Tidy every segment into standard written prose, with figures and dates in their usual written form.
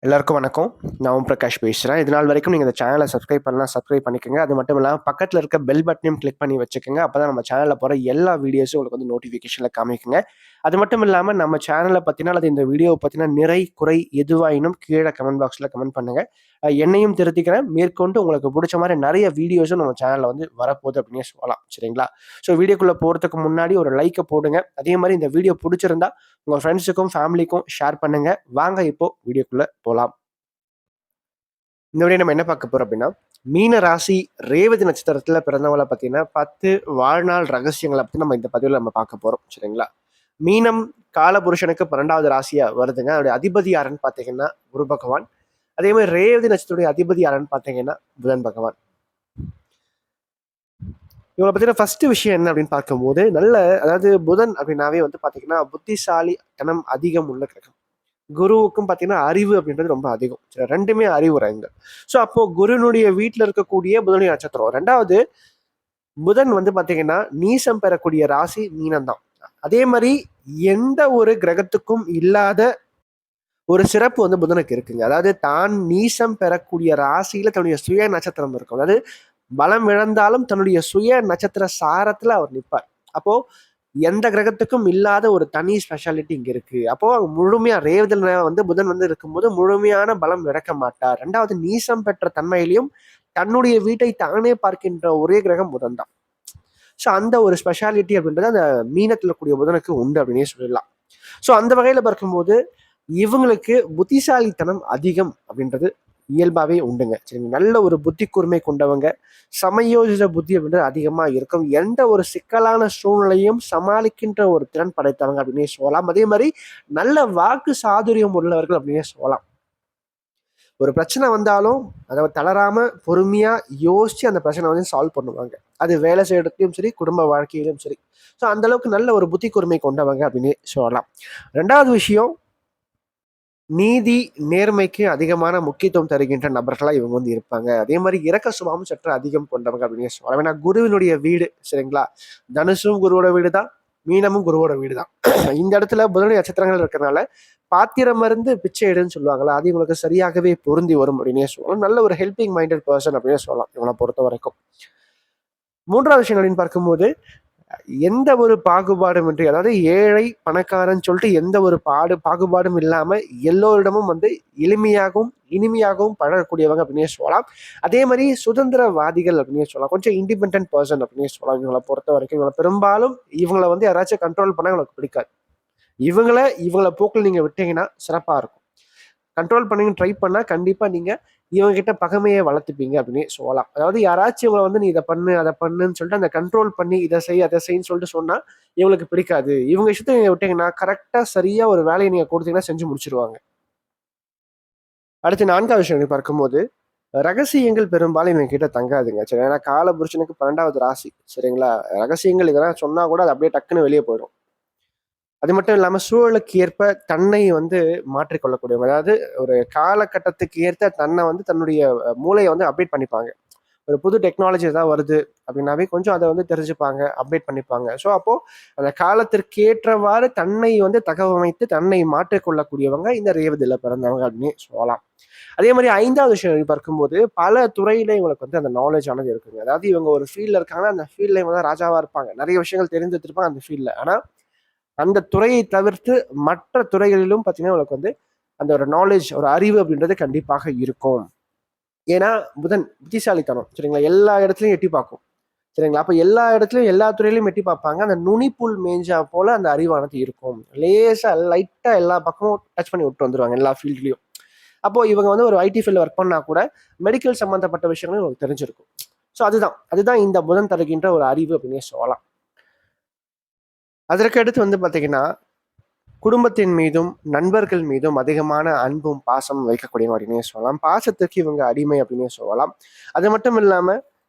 எல்லாருக்கும் வணக்கம். நான் ஓம் பிரகாஷ் பேசுறேன். இது நாள் வரைக்கும் நீங்க இந்த சேனல சப்ஸ்கிரைப் பண்ணலாம், சப்ஸ்கிரைப் பண்ணிக்கங்க. அது மட்டும் இல்லாம பக்கத்துல இருக்க பெல் பட்டனையும் கிளிக் பண்ணி வச்சுக்கங்க. அப்பதான் நம்ம சேனல்ல போற எல்லா வீடியோஸும் உங்களுக்கு வந்து நோட்டிஃபிகேஷன்ல காமிக்குங்க. அது மட்டும் இல்லாம நம்ம சேனல பத்தினா அல்லது இந்த வீடியோவ பத்தின நிறை, குறை எதுவாயினும் கீழ கமெண்ட் பாக்ஸ்ல கமெண்ட் பண்ணுங்க. என்னையும் திருத்திக்கிறேன். மேற்கொண்டு உங்களுக்கு புடிச்ச மாரி நெறைய வீடியோஸும் நம்ம சேனல்ல வந்து வரப்போகுது அப்டின்னே சொல்லலாம். சரிங்களா? ஸோ வீடியோக்குள்ள போறதுக்கு முன்னாடி ஒரு லைக்க போடுங்க. அதே மாரி இந்த வீடியோ புடிச்சிருந்தா உங்க ஃப்ரெண்ட்ஸுக்கும், ஃபேமிலிக்கும் ஷேர் பண்ணுங்க. வாங்க இப்போ வீடியோக்குள்ள போலாம். இந்த வீடியோ நம்ம என்ன பார்க்க போறோம் அப்படின்னா, மீன ராசி ரேவதி நட்சத்திரத்துல பிறந்தவங்கள பார்த்தீங்கன்னா, 10 வாழ்நாள் ரகசியங்கள பத்தி நம்ம இந்த பதிவுல நம்ம பார்க்க போறோம். சரிங்களா? மீனம் காலபுருஷனுக்கு 12வது ராசியா வருதுங்க. அதோட அதிபதி யாருன்னு பார்த்தீங்கன்னா, குரு பகவான். அதே மாரி ரேவதி நட்சத்திரத்துடைய அதிபதி யாருன்னு பார்த்தீங்கன்னா, புதன் பகவான். இவங்கள பத்தின ஃபர்ஸ்ட் விஷயம் என்ன அப்படின்னு பார்க்கும்போது, அதாவது புதன் அப்படின்னாவே வந்து பார்த்தீங்கன்னா, புத்திசாலித்தனம் அதிகம் உள்ள கிரகம். குருவுக்கும் பார்த்தீங்கன்னா, அறிவு அப்படின்றது ரொம்ப அதிகம். சரி 2மே அறிவுரைங்கள். ஸோ அப்போ குருவினுடைய வீட்ல இருக்கக்கூடிய புதனுடைய நட்சத்திரம். 2வது புதன் வந்து பார்த்தீங்கன்னா, நீசம் பெறக்கூடிய ராசி மீனம் தான். அதே மாரி எந்த ஒரு கிரகத்துக்கும் இல்லாத ஒரு சிறப்பு வந்து புதனுக்கு இருக்குங்க. அதாவது தான் நீசம் பெறக்கூடிய ராசியில தன்னுடைய சுய நட்சத்திரம் இருக்கும். அதாவது பலம் இழந்தாலும் தன்னுடைய சுய நட்சத்திர சாரத்துல அவர் நிப்பார். அப்போ எந்த கிரகத்துக்கும் இல்லாத ஒரு தனி ஸ்பெஷாலிட்டி இங்க இருக்கு. அப்போ முழுமையா ரேவதில வந்து புதன் வந்து இருக்கும்போது முழுமையான பலம் இழக்க மாட்டார். 2வது நீசம் பெற்ற தன்மையிலும் தன்னுடைய வீட்டை தானே பார்க்கின்ற ஒரே கிரகம் புதன் தான். ஸோ அந்த ஒரு ஸ்பெஷாலிட்டி அப்படின்றது அந்த மீனத்துல கூடிய புதனுக்கு உண்டு அப்படின்னே சொல்லலாம். ஸோ அந்த வகையில பார்க்கும்போது இவங்களுக்கு புத்திசாலித்தனம் அதிகம் அப்படின்றது இயல்பாவே உண்டுங்க. சரிங்க. நல்ல ஒரு புத்தி கூர்மை கொண்டவங்க. சமயோஜித புத்தி அப்படின்றது அதிகமா இருக்கும். எந்த ஒரு சிக்கலான சூழ்நிலையும் சமாளிக்கின்ற ஒரு திறன் படைத்தவங்க அப்படின்னே சொல்லலாம். அதே மாதிரி நல்ல வாக்கு சாதுரியம் உள்ளவர்கள் அப்படின்னே சொல்லலாம். ஒரு பிரச்சனை வந்தாலும் அதை தளராம பொறுமையா யோசிச்சு அந்த பிரச்சனை வந்து சால்வ் பண்ணுவாங்க. அது வேலை செய்யறதுலயும் சரி, குடும்ப வாழ்க்கையிலும் சரி. ஸோ அந்த அளவுக்கு நல்ல ஒரு புத்தி கூர்மை கொண்டவங்க அப்படின்னு சொல்லலாம். 2வது விஷயம், நீதி, நேர்மைக்கு அதிகமான முக்கியத்துவம் தருகின்ற நபர்களா இவங்க வந்து இருப்பாங்க. அதே மாரி இரக்க சுபாவம் சற்று அதிகம் கொண்டவங்க அப்படின்னு சொல்லலாம். ஏன்னா குருவினுடைய வீடு சரிங்களா? தனுசும் குருவோட வீடு தான், மீனமும் குருவோட வீடு தான். இந்த இடத்துல புதனுடைய நட்சத்திரங்கள் இருக்கிறனால, பாத்திரம் மருந்து பிச்சை எடுன்னு சொல்லுவாங்கல்ல, அது இவங்களுக்கு சரியாகவே பொருந்தி வரும் அப்படின்னே சொல்லலாம். நல்ல ஒரு ஹெல்பிங் மைண்டட் பெர்சன் அப்படின்னே சொல்லலாம் இவங்கள பொறுத்தவரைக்கும். 3வது விஷயம் அப்படின்னு பார்க்கும்போது, எந்த ஒரு பாகுபாடும் இன்றி, அதாவது ஏழை, பணக்காரன் சொல்லிட்டு எந்த ஒரு பாகுபாடும் இல்லாம எல்லோரிடமும் வந்து எளிமையாகவும், இனிமையாகவும் பழகக்கூடியவங்க அப்படின்னே சொல்லலாம். அதே மாரி சுதந்திரவாதிகள் அப்படின்னே சொல்லலாம். கொஞ்சம் இண்டிபெண்டன்ட் பெர்சன் அப்படின்னே சொல்லலாம் இவங்கள பொறுத்தவரைக்கும். இவங்கள பெரும்பாலும் இவங்கள வந்து யாராச்சும் கண்ட்ரோல் பண்ணா இவங்களுக்கு பிடிக்காது. இவங்கள இவங்கள போக்குல நீங்க விட்டீங்கன்னா சிறப்பா இருக்கும். கண்ட்ரோல் பண்ணி ட்ரை பண்ணா கண்டிப்பா நீங்க இவங்க கிட்ட பகைமையை வளர்த்துப்பீங்க அப்படின்னு சொல்லலாம். அதாவது யாராச்சும் இவங்களை வந்து நீ இதை பண்ணு அதை பண்ணுன்னு சொல்லிட்டு அந்த கண்ட்ரோல் பண்ணி இதை செய் அதை செய்ன்னு சொல்லிட்டு சொன்னா இவங்களுக்கு பிடிக்காது. இவங்க இஷ்டத்தை நீங்க விட்டீங்கன்னா கரெக்டா சரியா ஒரு வேலையை நீங்க கொடுத்தீங்கன்னா செஞ்சு முடிச்சிருவாங்க. அடுத்து 4வது விஷயம் நீங்க பார்க்கும்போது ரகசியங்கள் பெரும்பாலும் இவங்க கிட்ட தங்காதுங்க. சரி, ஏன்னா காலபுருஷனுக்கு 12வது ராசி சரிங்களா? ரகசியங்கள் இதெல்லாம் சொன்னா கூட அது அப்படியே டக்குன்னு வெளியே போயிடும். அது மட்டும் இல்லாம சூழலுக்கு ஏற்ப தன்னை வந்து மாற்றிக்கொள்ளக்கூடியவங்க. அதாவது ஒரு காலகட்டத்துக்கு ஏத்த தன்னை வந்து தன்னுடைய மூளைய வந்து அப்டேட் பண்ணிப்பாங்க. ஒரு புது டெக்னாலஜி ஏதாவது வருது அப்படின்னாவே கொஞ்சம் அதை வந்து தெரிஞ்சுப்பாங்க, அப்டேட் பண்ணிப்பாங்க. ஸோ அப்போ அந்த காலத்திற்கு ஏற்றவாறு தன்னை வந்து தகவமைத்து தன்னை மாற்றிக்கொள்ளக்கூடியவங்க இந்த ரேவதியில பிறந்தவங்க அப்படின்னு சொல்லலாம். அதே மாதிரி 5வது விஷயம் பார்க்கும்போது பல துறையில இவங்களுக்கு வந்து அந்த நாலேஜ் ஆனது இருக்குங்க. அதாவது இவங்க ஒரு ஃபீல்ட்ல இருக்காங்கன்னா அந்த ஃபீல்ட்ல இவங்க தான் ராஜாவா இருப்பாங்க. நிறைய விஷயங்கள் தெரிந்து வச்சிருப்பாங்க அந்த ஃபீல்ட்ல. ஆனா அந்த துறையை தவிர்த்து மற்ற துறைகளிலும் பார்த்தீங்கன்னா, உங்களுக்கு வந்து அந்த ஒரு நாலேட்ஜ், ஒரு அறிவு அப்படின்றது கண்டிப்பாக இருக்கும். ஏன்னா, புதன் புத்திசாலித்தனம் சரிங்களா? எல்லா இடத்துலயும் எட்டி பார்க்கும். சரிங்களா? அப்ப எல்லா இடத்துலயும், எல்லா துறையிலயும் எட்டி பார்ப்பாங்க. அந்த நுனிப்புல் மேய்ஞ்சா போல அந்த அறிவானது இருக்கும். லேசா லைட்டா எல்லா பக்கமும் டச் பண்ணி விட்டு வந்துருவாங்க, எல்லா ஃபீல்ட்லயும். அப்போ இவங்க வந்து ஒரு ஐடி ஃபீல்ட்ல ஒர்க் பண்ணா கூட, மெடிக்கல் சம்மந்தப்பட்ட விஷயங்களும் இவங்களுக்கு தெரிஞ்சிருக்கும். ஸோ அதுதான் இந்த புதன் தருகின்ற ஒரு அறிவு அப்படின்னே சொல்லலாம். அதற்கு அடுத்து வந்து பார்த்தீங்கன்னா குடும்பத்தின் மீதும், நண்பர்கள் மீதும் அதிகமான அன்பும், பாசமும் வைக்கக்கூடியவங்க அப்படின்னே சொல்லலாம். பாசத்துக்கு இவங்க அடிமை அப்படின்னே சொல்லலாம். அது மட்டும் இல்லாம,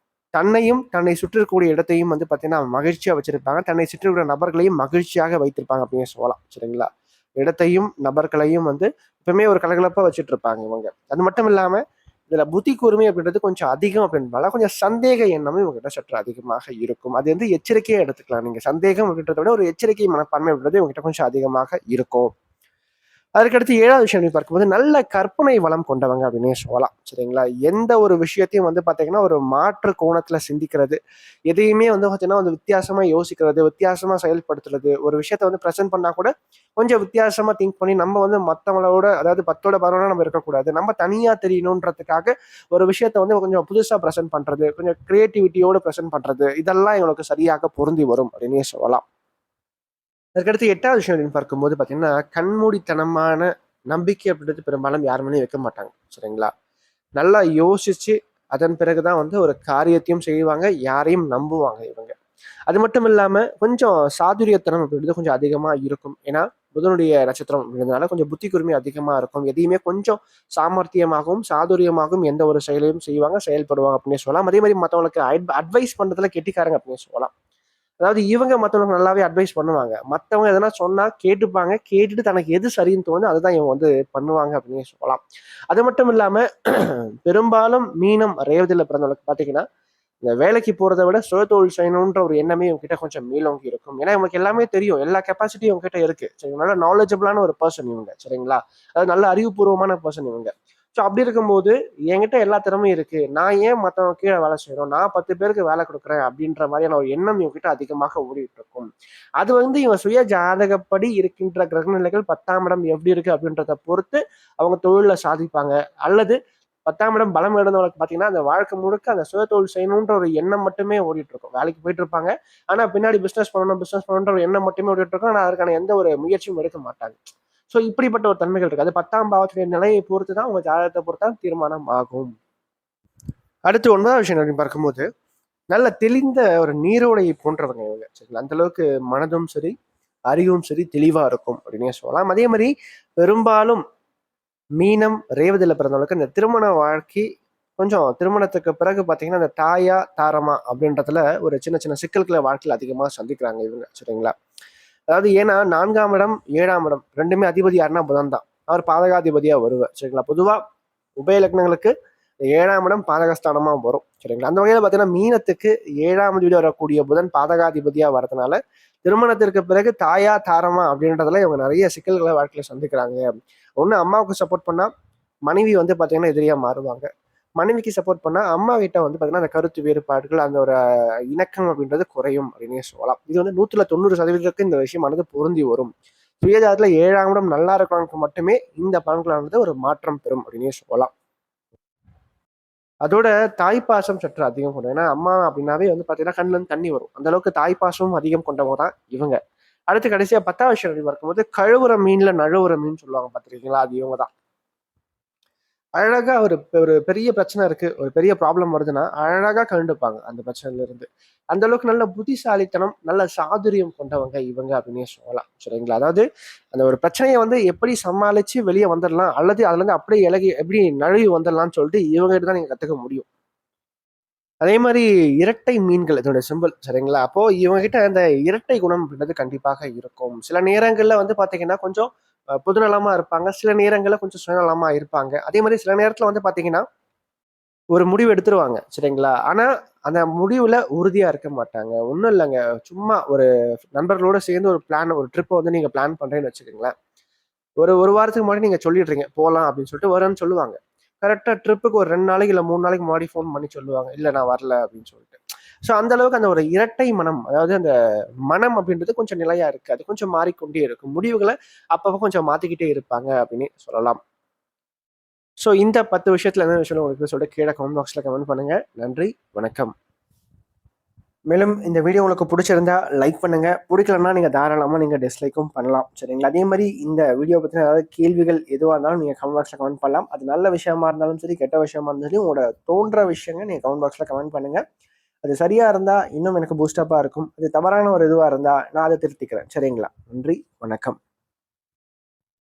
தன்னையும், தன்னை சுற்றி இருக்கக்கூடிய இடத்தையும் வந்து பார்த்தீங்கன்னா, மகிழ்ச்சியா வச்சிருப்பாங்க. தன்னை சுற்றி இருக்கிற நபர்களையும் மகிழ்ச்சியாக வைத்திருப்பாங்க அப்படின்னே சொல்லலாம். சரிங்களா? இடத்தையும், நபர்களையும் வந்து எப்பவுமே ஒரு கலகலப்பா வச்சுட்டு இருப்பாங்க இவங்க. அது மட்டும் இல்லாம, இதுல புத்தி கூர்மை அப்படின்றது கொஞ்சம் அதிகம் அப்படின்றனால, கொஞ்சம் சந்தேக எண்ணமும் இவங்ககிட்ட சற்று அதிகமாக இருக்கும். அது வந்து எச்சரிக்கையா எடுத்துக்கலாம். நீங்க சந்தேகம் அப்படின்றத விட ஒரு எச்சரிக்கை மனப்பான்மை அப்படின்றது இவங்ககிட்ட கொஞ்சம் அதிகமாக இருக்கும். அதுக்கடுத்து 7வது விஷயம் அப்படின்னு பார்க்கும்போது நல்ல கற்பனை வளம் கொண்டவங்க அப்படின்னே சொல்லலாம். சரிங்களா? எந்த ஒரு விஷயத்தையும் வந்து பார்த்தீங்கன்னா, ஒரு மாற்று கோணத்துல சிந்திக்கிறது. எதையுமே வந்து பார்த்தீங்கன்னா, வந்து வித்தியாசமா யோசிக்கிறது, வித்தியாசமா செயல்படுத்துறது. ஒரு விஷயத்த வந்து பிரசன்ட் பண்ணா கூட கொஞ்சம் வித்தியாசமா திங்க் பண்ணி நம்ம வந்து மத்தவங்களோட அதாவது 10ஓட 11 நம்ம இருக்கக்கூடாது. நம்ம தனியா தெரியணுன்றதுக்காக ஒரு விஷயத்த வந்து கொஞ்சம் புதுசா பிரசன்ட் பண்றது, கொஞ்சம் கிரியேட்டிவிட்டியோட பிரசன்ட் பண்றது. இதெல்லாம் இவங்களுக்கு சரியாக பொருந்தி வரும் அப்படின்னே சொல்லலாம். அதுக்கடுத்து 8வது விஷயம் அப்படின்னு பார்க்கும்போது பார்த்தீங்கன்னா, கண்மூடித்தனமான நம்பிக்கை அப்படின்றது பெரும்பாலும் யார் மேலயும் வைக்க மாட்டாங்க. சரிங்களா? நல்லா யோசிச்சு, அதன் பிறகு தான் வந்து ஒரு காரியத்தையும் செய்வாங்க. யாரையும் நம்புவாங்க இவங்க. அது மட்டும் இல்லாம, கொஞ்சம் சாதுரியத்தனம் அப்படின்றது கொஞ்சம் அதிகமா இருக்கும். ஏன்னா, புதனுடைய நட்சத்திரம் அப்படின்றதுனால கொஞ்சம் புத்தி கூர்மை அதிகமா இருக்கும். எதையுமே கொஞ்சம் சாமர்த்தியமாகவும், சாதுரியமாகவும் எந்த ஒரு செயலையும் செய்வாங்க, செயல்படுவாங்க அப்படின்னே சொல்லலாம். அதே மாரி மத்தவங்களுக்கு அட்வைஸ் பண்றதுல கெட்டிக்காரங்க அப்படின்னே சொல்லலாம். அதாவது இவங்க மத்தவங்களுக்கு நல்லாவே அட்வைஸ் பண்ணுவாங்க. மத்தவங்க எதனா சொன்னா கேட்டுப்பாங்க. கேட்டுட்டு தனக்கு எது சரின்னு தோணுதோ அதுதான் இவங்க வந்து பண்ணுவாங்க அப்படின்னே சொல்லலாம். அது மட்டும் இல்லாம பெரும்பாலும் மீனம், ரேவதியில பிறந்தவங்களுக்கு பார்த்தீங்கன்னா, இந்த வேலைக்கு போறத விட சுயதொழில் செய்யணுன்ற ஒரு எண்ணமே இவங்ககிட்ட கொஞ்சம் மேலோங்கி இருக்கும். ஏன்னா இவங்களுக்கு எல்லாமே தெரியும். எல்லா கெப்பாசிட்டியும் இவங்ககிட்ட இருக்கு. சரி நல்ல நாலேட்ஜபிளான ஒரு பெர்சன் இவங்க. சரிங்களா? அதாவது நல்ல அறிவுபூர்வமான பெர்சன் இவங்க. ஸோ அப்படி இருக்கும்போது என்கிட்ட எல்லா திறமையும் இருக்கு. நான் ஏன் மத்தவங்க கீழ வேலை செய்யணும்? நான் 10 பேருக்கு வேலை குடுக்குறேன் அப்படின்ற மாதிரியான ஒரு எண்ணம் இவங்ககிட்ட அதிகமாக ஓடிட்டு இருக்கும். அது வந்து இவங்க சுய ஜாதகப்படி இருக்கின்ற கிரகநிலைகள் 10ஆம் இடம் எப்படி இருக்கு அப்படின்றத பொறுத்து அவங்க தொழில்ல சாதிப்பாங்க. அல்லது 10ஆம் இடம் பலம் இழந்தவங்களுக்கு பார்த்தீங்கன்னா, அந்த வாழ்க்கை முழுக்க அந்த சுயதொழில் செய்யணுன்ற ஒரு எண்ணம் மட்டுமே ஓடிட்டு இருக்கும். வேலைக்கு போயிட்டு இருப்பாங்க. ஆனா பின்னாடி பிசினஸ் பண்ணணுன்ற ஒரு எண்ணம் மட்டுமே ஓடிட்டு இருக்கும். ஆனா அதற்கான எந்த ஒரு முயற்சியும் எடுக்க மாட்டாங்க. ஸோ இப்படிப்பட்ட ஒரு தன்மைகள் இருக்கு. அது 10ஆம் பாவத்துடைய நிலையை பொறுத்து தான் உங்க ஜாதகத்தை பொறுத்து தான் தீர்மானம் ஆகும். அடுத்து 9வது விஷயம் அப்படின்னு பார்க்கும்போது, நல்ல தெளிந்த ஒரு நீரோடை போன்றவங்க இவங்க. சரிங்களா? அந்த அளவுக்கு மனதும் சரி, அறிவும் சரி தெளிவா இருக்கும் அப்படின்னே சொல்லலாம். அதே மாரி பெரும்பாலும் மீனம், ரேவதியில பிறந்தவங்களுக்கு இந்த திருமண வாழ்க்கை கொஞ்சம் திருமணத்துக்கு பிறகு பார்த்தீங்கன்னா, அந்த தாயா, தாரமா அப்படின்றதுல ஒரு சின்ன சின்ன சிக்கல்கள வாழ்க்கையில அதிகமா சந்திக்கிறாங்க இவங்க. சரிங்களா? அதாவது ஏன்னா 4ஆம் இடம், 7ஆம் இடம் 2மே அதிபதி யாருன்னா புதன் தான். அவர் பாதகாதிபதியா வருவார். சரிங்களா? பொதுவா உபய லக்னங்களுக்கு 7ஆம் இடம் பாதகஸ்தானமா வரும். சரிங்களா? அந்த வகையில பார்த்தீங்கன்னா, மீனத்துக்கு 7ஆம் வீடு வரக்கூடிய புதன் பாதகாதிபதியா வரதுனால, திருமணத்திற்கு பிறகு தாயா, தாரமா அப்படின்றதுல இவங்க நெறைய சிக்கல்கள வாழ்க்கையில சந்திக்கிறாங்க. ஒண்ணு அம்மாவுக்கு சப்போர்ட் பண்ணா, மனைவி வந்து பார்த்தீங்கன்னா எதிரியா மாறுவாங்க. மனைவிக்கு சப்போர்ட் பண்ணா, அம்மா கிட்ட வந்து பார்த்தீங்கன்னா, அந்த கருத்து வேறுபாடுகள், அந்த ஒரு இணக்கம் அப்படின்றது குறையும் அப்படின்னே சொல்லலாம். இது வந்து 100ல 90% இந்த விஷயமானது பொருந்தி வரும். சுயஜாதத்துல 7ஆம் இடம் நல்லா இருக்கிறவங்களுக்கு மட்டுமே இந்த பலன்களானது ஒரு மாற்றம் பெறும் அப்படின்னே சொல்லலாம். அதோட தாய்ப்பாசம் சற்று அதிகம் கொண்டது. ஏன்னா, அம்மா அப்படின்னாவே வந்து பார்த்தீங்கன்னா, கண்ணுல இருந்து தண்ணி வரும். அந்த அளவுக்கு தாய்ப்பாசமும் அதிகம் கொண்டவங்க தான் இவங்க. அடுத்து கடைசியா 10வது விஷயம் எப்படி பார்க்கும்போது, கழுவுற மீன்ல நழுவுற மீன் சொல்லுவாங்க பார்த்திருக்கீங்களா? அது இவங்க தான். அழகா ஒரு ஒரு பெரிய பிரச்சனை இருக்கு. ஒரு பெரிய ப்ராப்ளம் வருதுன்னா, அழகா கழண்டுப்பாங்க அந்த பிரச்சனையில இருந்து. அந்த அளவுக்கு நல்ல புத்திசாலித்தனம், நல்ல சாதுரியம் கொண்டவங்க இவங்க அப்படின்னே சொல்லலாம். சரிங்களா? அதாவது அந்த ஒரு பிரச்சனைய வந்து எப்படி சமாளிச்சு வெளிய வந்துரலாம், அல்லது அதுலருந்து அப்படியே எப்படி நழுவி வந்துரலாம்ன்னு சொல்லிட்டு இவங்ககிட்ட தான் நீங்க கத்துக்க முடியும். அதே மாரி இரட்டை மீன்கள் இதோட சிம்பல் சரிங்களா? அப்போ இவங்க கிட்ட அந்த இரட்டை குணம் அப்படின்றது கண்டிப்பாக இருக்கும். சில நேரங்கள்ல வந்து பார்த்தீங்கன்னா, கொஞ்சம் பொதுநலமா இருப்பாங்க. சில நேரங்கள்ல கொஞ்சம் சுயநலமா இருப்பாங்க. அதே மாரி சில நேரத்துல வந்து பார்த்தீங்கன்னா, ஒரு முடிவு எடுத்துருவாங்க. சரிங்களா? ஆனா, அந்த முடிவுல உறுதியா இருக்க மாட்டாங்க. ஒண்ணும் இல்லங்க. சும்மா ஒரு நண்பர்களோட சேர்ந்து ஒரு ட்ரிப்ப வந்து நீங்க பிளான் பண்றேன்னு வச்சுக்கங்களேன். ஒரு 1 வாரத்துக்கு முன்னாடி நீங்க சொல்லிடுறீங்க. போலாம் அப்படின்னு சொல்லிட்டு வரேன்னு சொல்லுவாங்க. கரெக்ட்டா ட்ரிப்புக்கு ஒரு 2 நாளைக்கு இல்ல 3 நாளைக்கு முன்னாடி ஃபோன் பண்ணி சொல்லுவாங்க. இல்ல நான் வரல அப்படின்னு சொல்லிட்டு. ஸோ அந்த அளவுக்கு அந்த ஒரு இரட்டை மனம், அதாவது அந்த மனம் அப்படின்றது கொஞ்சம் நிலையா இருக்காது. கொஞ்சம் மாறிக்கொண்டே இருக்கும். முடிவுகள அப்பப்ப கொஞ்சம் மாத்திக்கிட்டே இருப்பாங்க அப்படின்னு சொல்லலாம். ஸோ இந்த 10 விஷயத்துல என்ன விஷயம் உங்களுக்கு சொல்லிட்டு கீழ கமெண்ட் பாக்ஸ்ல கமெண்ட் பண்ணுங்க. நன்றி, வணக்கம். மேலும் இந்த வீடியோ உங்களுக்கு பிடிச்சிருந்தா லைக் பண்ணுங்க. பிடிக்கலன்னா நீங்க தாராளமா நீங்க டிஸ்லைக்கும் பண்ணலாம். சரிங்களா? அதே மாரி இந்த வீடியோ பத்தின ஏதாவது கேள்விகள் எதுவா இருந்தாலும் நீங்க கமெண்ட் பாக்ஸ்ல கமெண்ட் பண்ணலாம். அது நல்ல விஷயமா இருந்தாலும் சரி, கெட்ட விஷயமா இருந்தாலும் சரி, உங்களோட தோன்ற விஷயங்கள் நீங்க கமெண்ட் பாக்ஸ்ல கமெண்ட் பண்ணுங்க. அது சரியா இருந்தா இன்னும் எனக்கு பூஸ்டப்பா இருக்கும். அது தவறான ஒரு இதுவா இருந்தா நான் அத திருத்திக்கிறேன். சரிங்களா? நன்றி, வணக்கம்.